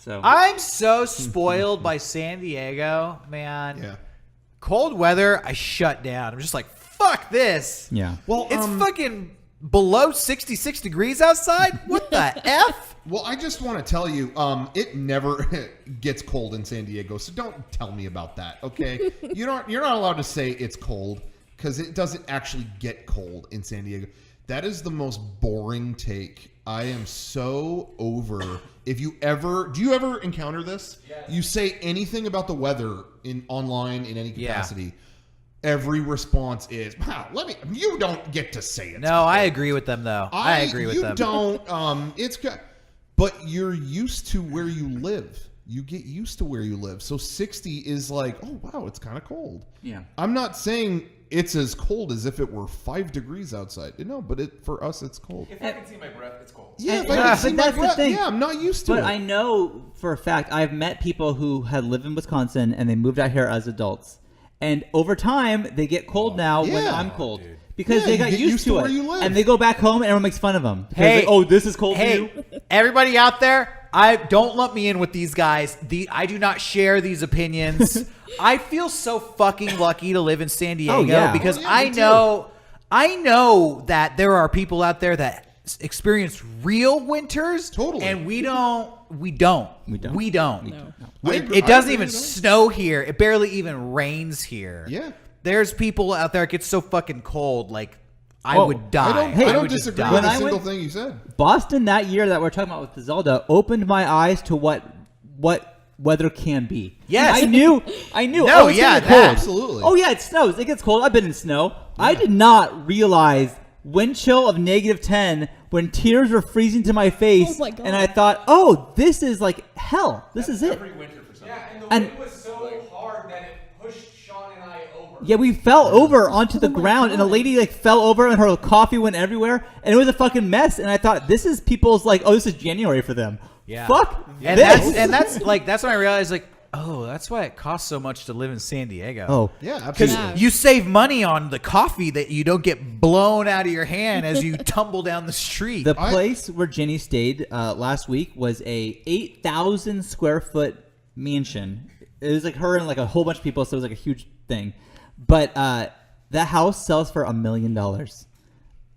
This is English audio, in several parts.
So I'm so spoiled by San Diego, man. Yeah. Cold weather, I shut down. I'm just like, fuck this. yeah. Well, It's fucking below 66 degrees outside. What the F? Well, I just want to tell you, it never gets cold in San Diego, so don't tell me about that, okay? You're not allowed to say it's cold because it doesn't actually get cold in San Diego. That is the most boring take. I am so over. Do you ever encounter this? Yes. You say anything about the weather online in any capacity. Yeah. Every response is, wow, you don't get to say it. No, I agree with them, though. I agree with them. You don't, it's good. But you're used to where you live. You get used to where you live. So 60 is like, oh, wow, it's kind of cold. Yeah. I'm not saying it's as cold as if it were 5 degrees outside. No, but for us, it's cold. If I can see my breath, it's cold. Yeah, if I can see my breath, thing. yeah, I'm not used to it. But I know for a fact, I've met people who had lived in Wisconsin and they moved out here as adults. And over time, they get cold now when I'm cold. Because they got used to it. And they go back home and everyone makes fun of them. Hey, oh, this is cold for you? Everybody out there, don't lump me in with these guys. I do not share these opinions. I feel so fucking lucky to live in San Diego because I know that there are people out there that experience real winters. Totally. And we don't. No. It doesn't even snow here. It barely even rains here. Yeah. There's people out there. It gets so fucking cold. Like I would die. I don't disagree with a single thing you said. Boston that year that we're talking about with the Zelda opened my eyes to what weather can be. Yes. I knew. No, yeah, absolutely. Oh yeah, it snows. It gets cold. I've been in snow. Yeah. I did not realize wind chill of -10 when tears were freezing to my face. Oh my God. And I thought, oh, this is like hell. This is it. Every winter for some reason. Yeah, and the wind was so hard that it pushed Sean and I over. Yeah, we fell over onto the ground, and a lady like fell over, and her coffee went everywhere, and it was a fucking mess. And I thought, this is people's like, oh, this is January for them. Yeah. Fuck and this. that's when I realized like, oh, that's why it costs so much to live in San Diego. Oh, yeah, absolutely. Because you save money on the coffee that you don't get blown out of your hand as you tumble down the street. The place where Jenny stayed last week was a 8,000 square foot mansion. It was like her and like a whole bunch of people, so it was like a huge thing. But that house sells for $1 million.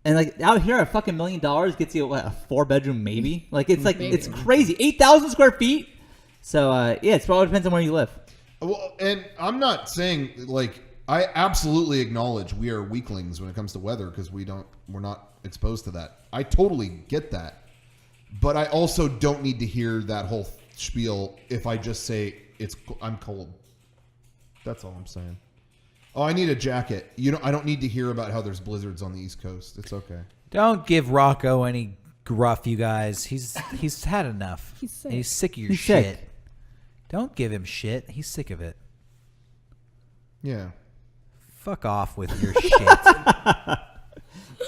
And like out here, a fucking $1 million gets you what, a 4-bedroom maybe. Like it's like it's crazy. 8,000 square feet. So yeah, it probably depends on where you live. Well, and I'm not saying like I absolutely acknowledge we are weaklings when it comes to weather because we're not exposed to that. I totally get that, but I also don't need to hear that whole spiel if I just say I'm cold. That's all I'm saying. Oh, I need a jacket. I don't need to hear about how there's blizzards on the East Coast. It's okay. Don't give Rocco any gruff, you guys. He's had enough. He's sick. And he's sick of your He's shit. sick. Don't give him shit. He's sick of it. Yeah. Fuck off with your shit.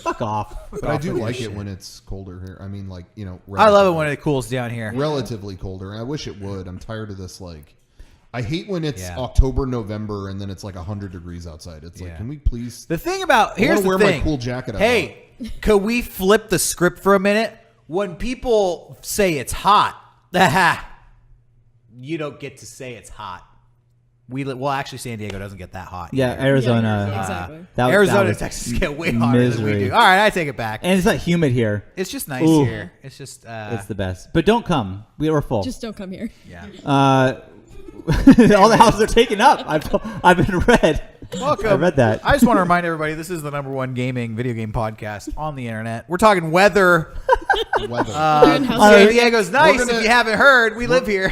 Fuck off. But I do like it when it's colder here. I mean, like, I love it when it cools down here. Relatively colder. I wish it would. I'm tired of this, like... I hate when it's October, November, and then it's like 100 degrees outside. It's like, can we please... The thing about... Here's the wear thing. my cool jacket out. Hey, could we flip the script for a minute? When people say it's hot, you don't get to say it's hot. Well, actually, San Diego doesn't get that hot. Yeah, either. Arizona. Yeah, exactly. Arizona and Texas get way hotter than we do. All right, I take it back. And it's not humid here. It's just nice here. It's just... it's the best. But don't come. We were full. Just don't come here. Yeah. All the houses are taken up. I've been read. Welcome. I read that. I just want to remind everybody this is the #1 video game podcast on the internet. We're talking weather. Weather. San Diego's nice. If you haven't heard, we live here.